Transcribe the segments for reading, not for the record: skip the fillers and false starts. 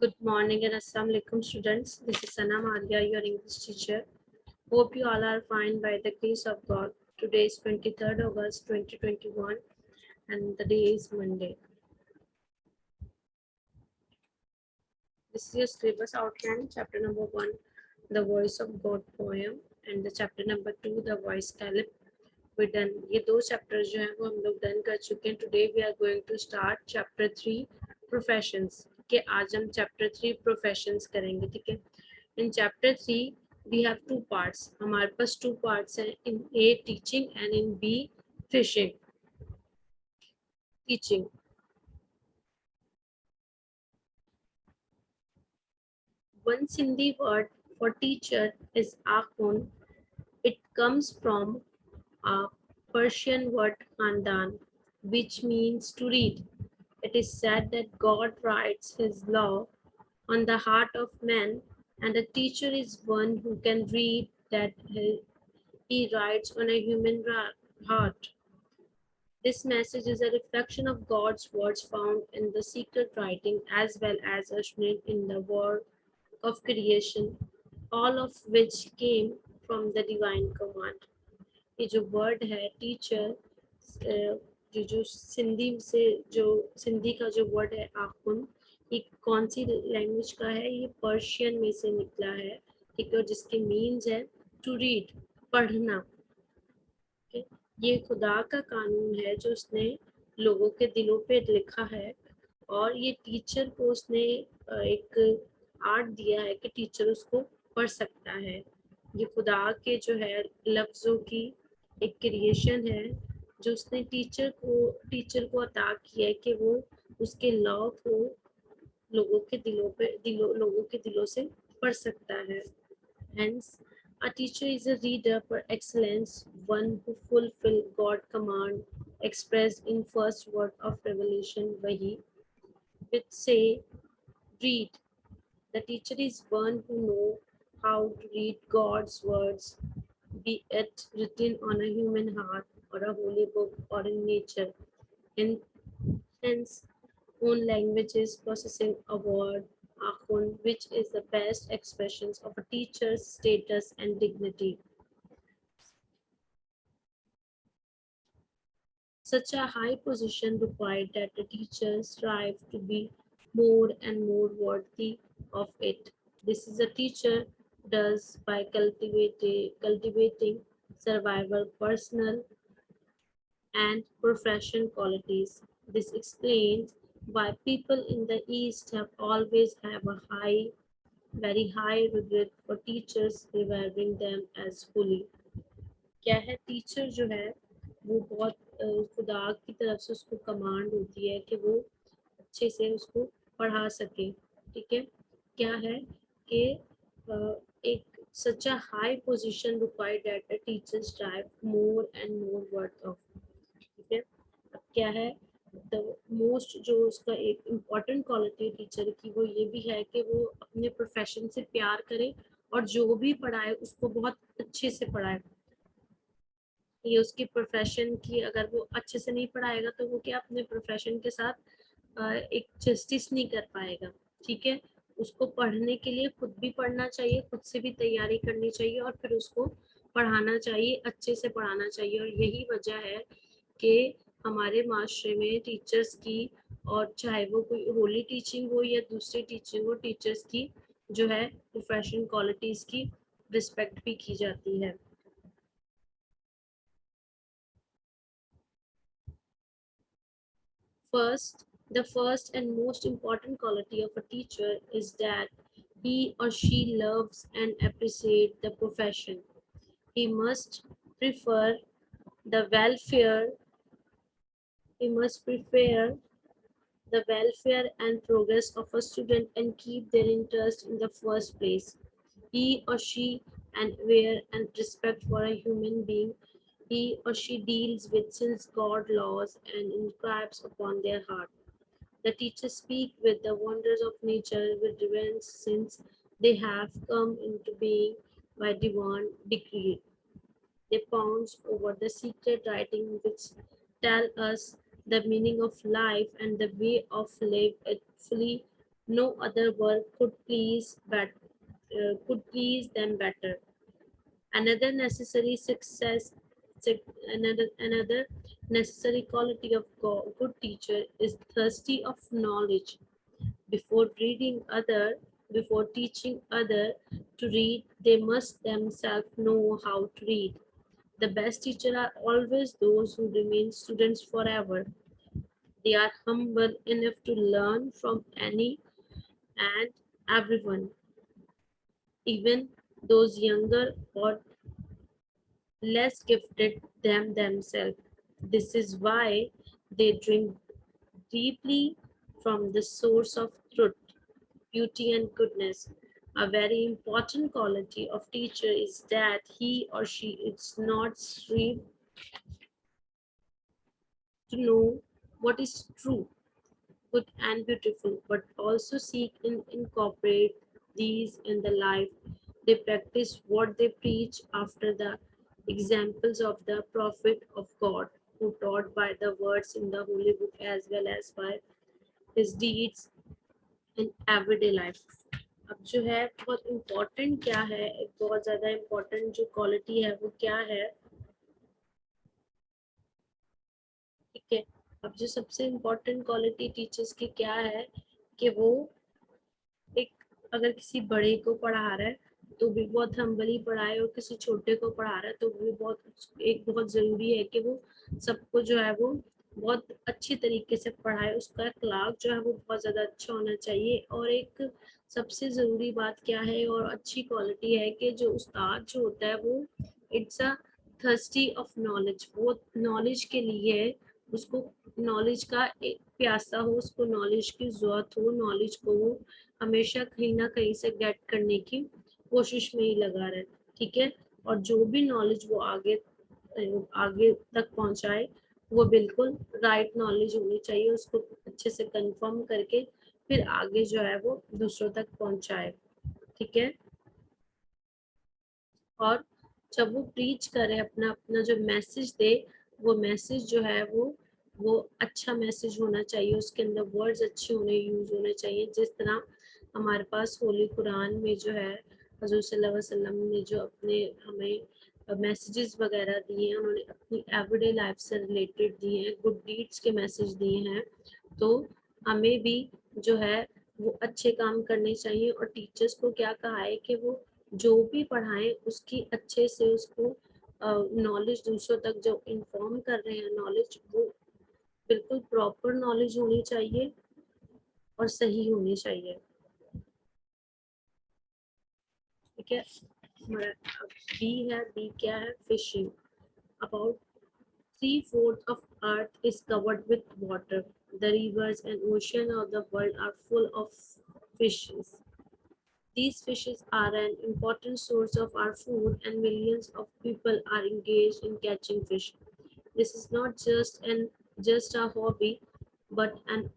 Good morning and Assalamu alaikum students. This is Sana Maria, your English teacher. Hope you all are fine by the grace of God. Today is 23rd August 2021 and the day is Monday. This is your syllabus outline. Chapter number 1, The Voice of God poem, and the chapter number 2, The Voice Calip. We done. ये दो chapters जो हैं वो हम लोग done कर चुके हैं. Today we are going to start chapter 3, Professions. के आज हम chapter 3 Professions करेंगे. ठीक है. In chapter 3 we have two parts. हमारे पास two parts हैं. In A teaching and in B fishing. Teaching. One Sindhi word for teacher is akhun. It comes from a Persian word khandan, which means to read. It is said that God writes his law on the heart of man, and a teacher is one who can read that he writes on a human heart. This message is a reflection of God's words found in the secret writing as well as ushered in the work of creation, all of which came from the divine command. ये जो word है teacher, जो सिंधी से जो सिंधी का जो word है आखुन, ये कौन सी लैंग्वेज का है? ये पर्शियन में से निकला है. ठीक है. जिसके मीन्स है टू रीड, पढ़ना. ये खुदा का कानून है जो उसने लोगों के दिलों पे लिखा है, और ये टीचर को उसने एक आर्ट दिया है कि टीचर उसको पढ़ सकता है. ये खुदा के जो है लफ्ज़ों की एक क्रिएशन है जो उसने टीचर को अता किया है कि वो उसके लॉ को लोगों के दिलों से पढ़ सकता है. Hence, a teacher is a reader per excellence, one who fulfill God command expressed in first word of revelation Vahi, which say, read. The teacher is one who know how to read God's words, be it written on a human heart or a holy book or in nature. And hence, own languages processing a word, akhun, which is the best expressions of a teacher's status and dignity. Such a high position required that the teachers strive to be more and more worthy of it. This is a teacher does by cultivating survival, personal and profession qualities. This explains why people in the East have always have a very high regret for teachers revering them as holy. क्या है? Teacher जो है वो बहुत खुदा की तरफ से उसको कमांड होती है कि वो अच्छे से उसको पढ़ा सके. ठीक है. क्या है कि एक such a high position required that the teachers strive more and more worth of. ठीक है. अब क्या है? द मोस्ट जो उसका एक इम्पॉर्टेंट क्वालिटी टीचर की वो ये भी है कि वो अपने प्रोफेशन से प्यार करे और जो भी पढ़ाए उसको बहुत अच्छे से पढ़ाए. ये उसकी प्रोफेशन की अगर वो अच्छे से नहीं पढ़ाएगा तो वो क्या अपने प्रोफेशन के साथ एक जस्टिस नहीं कर पाएगा. ठीक है. उसको पढ़ने के लिए खुद भी पढ़ना चाहिए, खुद से भी तैयारी करनी चाहिए और फिर उसको पढ़ाना चाहिए, अच्छे से पढ़ाना चाहिए. और यही वजह है कि हमारे माशरे में टीचर्स की, और चाहे वो कोई होली टीचिंग हो या दूसरी टीचिंग हो, टीचर्स की जो है प्रोफेशनल क्वालिटीज़ की रिस्पेक्ट भी की जाती है. First, the first and most important quality of a teacher is that he or she loves and appreciates the profession. He must prefer the welfare, he must prefer the welfare and progress of a student and keep their interest in the first place. He or she and aware and respect for a human being he or she deals with since God laws and inscribes upon their heart. The teachers speak with the wonders of nature with reverence since they have come into being by divine decree. They pounce over the secret writing which tell us the meaning of life and the way of live it fully No other work could please them better. Another necessary success, another necessary quality of good teacher is thirsty of knowledge. Before reading other, before teaching other to read, they must themselves know how to read. The best teachers are always those who remain students forever. They are humble enough to learn from any and everyone, even those younger or less gifted than themselves. This is why they drink deeply from the source of truth, beauty, and goodness. A very important quality of teacher is that he or she is not strive to know what is true, good, and beautiful, but also seek and incorporate these in the life. They practice what they preach after the examples of the prophet of God, who taught by the words in the holy book as well as by his deeds in everyday life. अब जो है बहुत important क्या है, एक बहुत ज़्यादा important जो क्वालिटी है वो क्या है, ठीक है। अब जो सबसे इम्पोर्टेंट क्वालिटी टीचर्स की क्या है कि वो एक अगर किसी बड़े को पढ़ा रहा है तो भी बहुत हम्बली पढ़ाए, और किसी छोटे को पढ़ा रहा है तो भी बहुत एक बहुत ज़रूरी है कि वो सबको जो है वो बहुत अच्छी तरीके से पढ़ाए, उसका अखलाक जो है वो बहुत ज़्यादा अच्छा होना चाहिए। और एक सबसे ज़रूरी बात क्या है और अच्छी क्वालिटी है कि जो उस्ताद जो होता है वो it's a thirsty of knowledge, वो नॉलेज के लिए उसको नॉलेज का एक प्यासा हो, उसको नॉलेज की ज़रूरत हो, नॉलेज को वो हमेशा कहीं ना कहीं से गेट करने की कोशिश में ही लगा रहे, ठीक है। और जो भी नॉलेज वो आगे तक पहुंचाए वो बिल्कुल राइट नॉलेज होनी चाहिए, उसको अच्छे से कंफर्म करके फिर आगे जो है वो दूसरों तक पहुंचाए, ठीक है। और जब वो प्रीच करे, अपना अपना जो मैसेज दे, वो मैसेज जो है वो अच्छा मैसेज होना चाहिए, उसके अंदर वर्ड्स अच्छे यूज होने चाहिए। जिस तरह हमारे पास होली कुरान में जो है हजूर सल्लल्लाहु अलैहि वसल्लम ने जो अपने हमें मैसेजेस वगैरह दिए हैं, उन्होंने अपनी एवरीडे लाइफ से रिलेटेड दिए हैं, गुड डीड्स के मैसेज दिए हैं। तो हमें भी जो है वो अच्छे काम करने चाहिए। और टीचर्स को क्या कहा है कि वो जो भी पढ़ाएं उसकी अच्छे से उसको नॉलेज दूसरों तक जो इन्फॉर्म कर रहे हैं नॉलेज, वो बिल्कुल प्रॉपर नॉलेज होनी चाहिए और सही होनी चाहिए, ठीक है। हमारा बी है, बी क्या है, fishing. About 3/4 of earth is covered with water. The rivers and ocean of the world are full of fishes. These fishes are an important source of our food, and millions of people are engaged in catching fish. This is not just a hobby, but an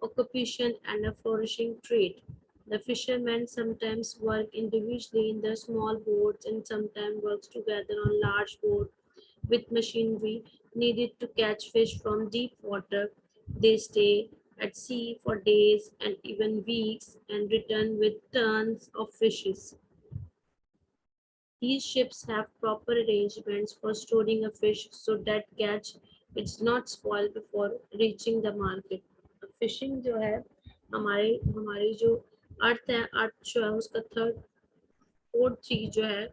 occupation and a flourishing trade. The fishermen sometimes work individually in their small boats and sometimes work together on large boats with machinery needed to catch fish from deep water. They stay at sea for days and even weeks and return with tons of fishes. These ships have proper arrangements for storing a fish so that catch it's not spoiled before reaching the market. Fishing जो है हमारे हमारी जो अर्थ है, अर्थ जो है उसका third fourth चीज जो है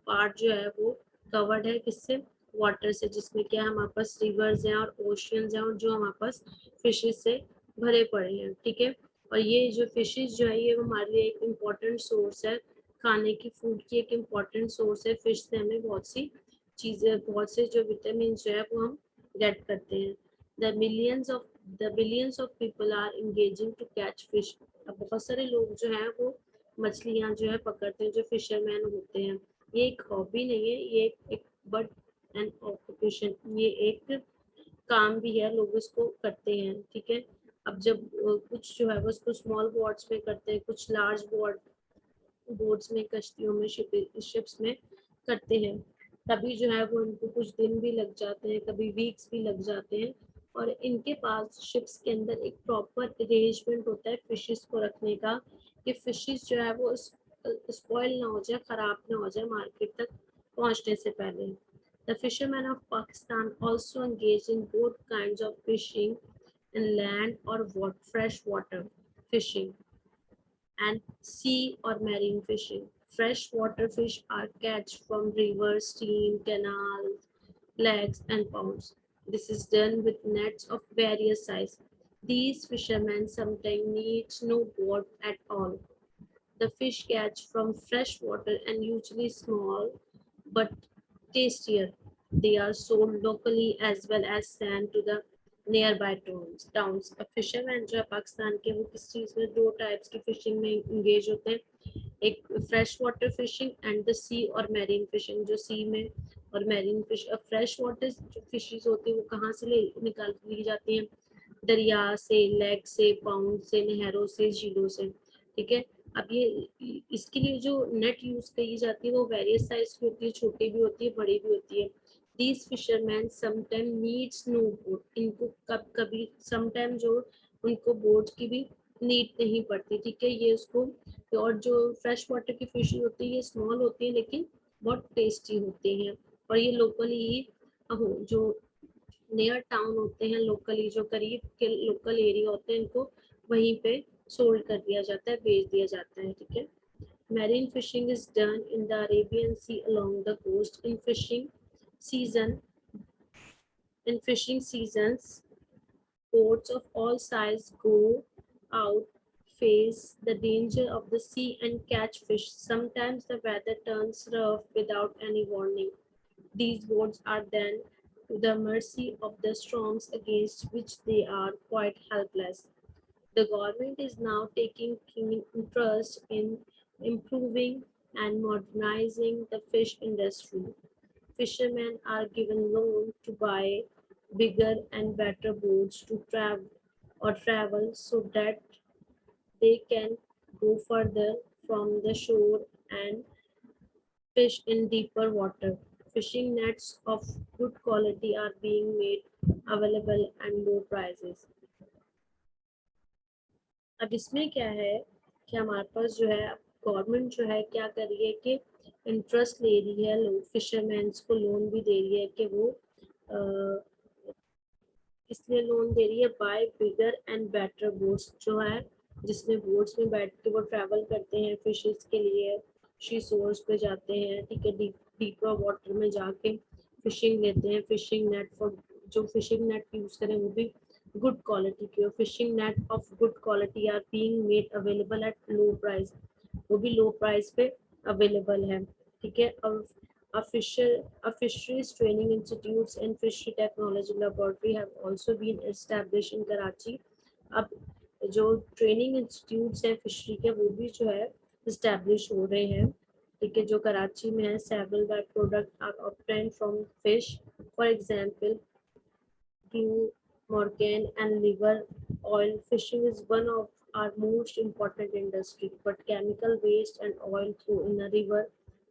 पार्ट जो है वो कवर्ड है किससे, वाटर से, जिसमें क्या हमारे पास रिवर्स हैं और ओशियंस हैं और जो हमारे पास फिशेस से भरे पड़े हैं, ठीक है। और ये जो फिशेस जो है ये हमारे लिए एक इम्पोर्टेंट सोर्स है, खाने की फूड की एक इम्पोर्टेंट सोर्स है। फिश से हमें बहुत सी चीज़ें, बहुत से जो विटामिन जो है वो हम गेट करते हैं। The billions of people are engaging to catch fish. अब बहुत सारे लोग जो हैं वो मछलियाँ जो है पकड़ते हैं, जो फिशरमैन होते हैं। ये एक हॉबी नहीं है, ये एक बट एन ऑक्यूपेशन, ये एक काम भी है, लोग इसको करते हैं, ठीक है। अब जब कुछ जो है वो उसको स्मॉल बोट्स में करते हैं, कुछ लार्ज बोट्स में, कश्तियों में, शिप्स में करते हैं, तभी जो है वो उनको कुछ दिन भी लग जाते हैं, कभी वीक्स भी लग जाते हैं, और इनके पास शिप्स के अंदर एक प्रॉपर अरेंजमेंट होता है फिशेस को रखने का, कि फिशेस जो है वो स्पॉइल ना हो जाए, खराब ना हो जाए मार्केट तक पहुंचने से पहले। The fisherman of Pakistan also engage in both kinds of fishing in land or fresh water fishing and sea or marine fishing. Freshwater fish are catch from rivers, streams, canals, lakes, and ponds. This is done with nets of various size. These fishermen sometimes need no boat at all. The fish catch from fresh water and usually small but tastier. They are sold locally as well as sent to the nearby towns. अब fisherman जो है पाकिस्तान के, वो किस चीज़ में, दो types की fishing में इंगेज होते हैं। एक fresh water fishing and the sea और मैरीन फिशिंग, जो सी में और मैरीन फिश। अब फ्रेश वाटर जो फिशेज होती है वो कहाँ से निकाल ली जाती हैं, दरिया से, लेक से, पाउंड से, नहरों से, झीलों से। ठीक है। अब ये इसके लिए जो नेट यूज की जाती है वो वेरियस साइज की होती है, छोटी भी होती है, बड़ी भी होती है। These fisherman sometime needs no boat, इनको कभी समटाइम जो उनको बोट की भी नीड नहीं पड़ती। ठीक है। ये उसको, और जो फ्रेश वाटर की फिश होती है ये स्मॉल होती है लेकिन बहुत टेस्टी होती हैं, और ये लोकली ही जो नियर टाउन होते हैं, लोकली जो करीब के लोकल एरिया होते हैं, इनको वहीं पे सोल्ड कर दिया जाता है, बेच दिया जाता है। ठीक है। Marine fishing is done in the Arabian Sea along the coast. Season in fishing seasons, boats of all sizes go out, face the danger of the sea and catch fish. Sometimes the weather turns rough without any warning. These boats are then to the mercy of the storms against which they are quite helpless. The government is now taking keen interest in improving and modernizing the fish industry. Fishermen are given loan to buy bigger and better boats to travel so that they can go further from the shore and fish in deeper water. Fishing nets of good quality are being made available at low prices. अब इसमें क्या है कि हमारे पास जो है government जो है क्या कर रही है कि इंटरेस्ट ले रही है, लोग फिशरमैन्स को लोन भी दे रही है कि वो इसलिए लोन दे रही है by bigger and better boats, जो है जिसमें बोट्स में बैठ के वो ट्रैवल करते हैं फिशेस के लिए, शी सोर्स पे जाते हैं। ठीक है। डीपर वाटर में जाके फिशिंग लेते हैं। फिशिंग नेट फॉर, जो फिशिंग नेट यूज करें वो भी गुड क्वालिटी की, और fishing net of good quality are being made available at low price, वो भी लो प्राइस पे अवेलेबल है। ठीक है। और a fisheries training institutes and fishery technology laboratory have also been established in Karachi. अब जो ट्रेनिंग इंस्टीट्यूट्स हैं फिशरी के वो भी जो है इस्टेब्लिश हो रहे हैं। ठीक है। जो कराची में है। several by product are obtained from fish, for example glue, morgan and liver oil. Fishing is one of our most important industry, but chemical waste and oil thrown in a river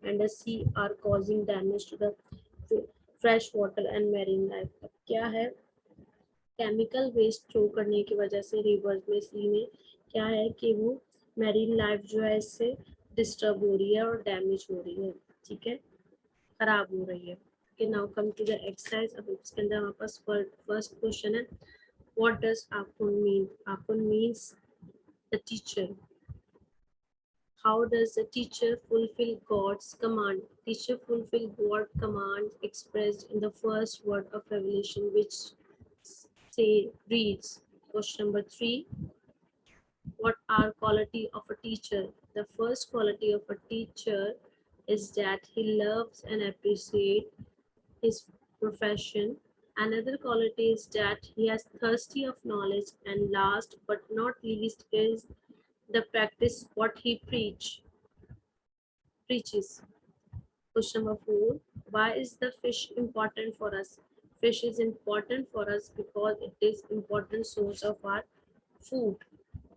and a sea are causing damage to the fresh water and marine life. अब क्या है, chemical waste throw करने की वजह से reverse में, सी में क्या है कि वो मैरीन लाइफ जो है इससे डिस्टर्ब हो रही है और डैमेज हो रही है। ठीक है। खराब हो रही है। Okay, now come to the exercise. अब इसके अंदर हमारे पास फर्स्ट क्वेश्चन है, what does Akun mean? Akun means the teacher. How does the teacher fulfill God's command? Teacher fulfill God's command expressed in the first word of Revelation, which reads. Question number 3. What are quality of a teacher? The first quality of a teacher is that he loves and appreciates his profession. Another quality is that he is thirsty of knowledge, and last but not least is the practice what he preaches. Question number 4. Why is the fish important for us? Fish is important for us because it is important source of our food.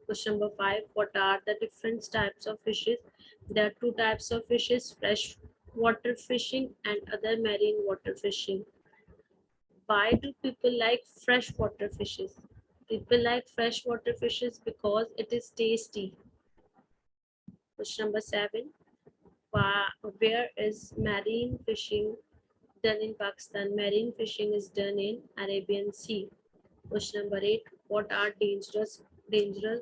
Question number 5. What are the different types of fishes? There are two types of fishes, fresh water fishing and other marine water fishing. Why do people like freshwater fishes? People like freshwater fishes because it is tasty. Question number 7. Where is marine fishing done in Pakistan? Marine fishing is done in Arabian Sea. Question number 8. What are dangerous danger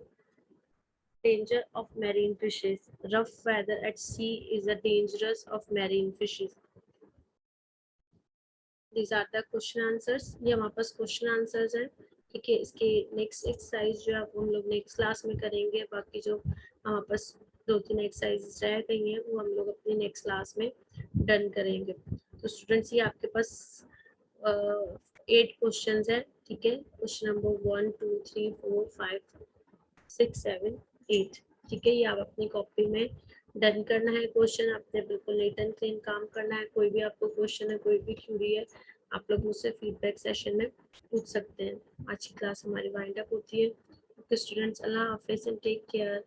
of marine fishes? Rough weather at sea is a dangerous of marine fishes. These are the question answers. ये हमारे पास question answers हैं. ठीक है, इसके next exercise जो है वो हम लोग नेक्स्ट क्लास में करेंगे. बाकी जो हमारे पास 2-3 एक्सरसाइजेस रह गई हैं वो हम लोग अपनी नेक्स्ट क्लास में डन करेंगे. तो स्टूडेंट्स ये आपके पास 8 क्वेश्चंस हैं. ठीक है, क्वेश्चन नंबर 1 2 3 4 5 6 7 8. ठीक है, ये आप अपनी कॉपी में डन करना है. क्वेश्चन आपने बिल्कुल नीट एंड क्लीन काम करना है. कोई भी आपको क्वेश्चन है, कोई भी क्यूरी है, आप लोग मुझसे फीडबैक सेशन में पूछ सकते हैं. आज की क्लास हमारी वाइंड अप होती है. ओके स्टूडेंट्स, अल्लाह हाफिज एंड टेक केयर.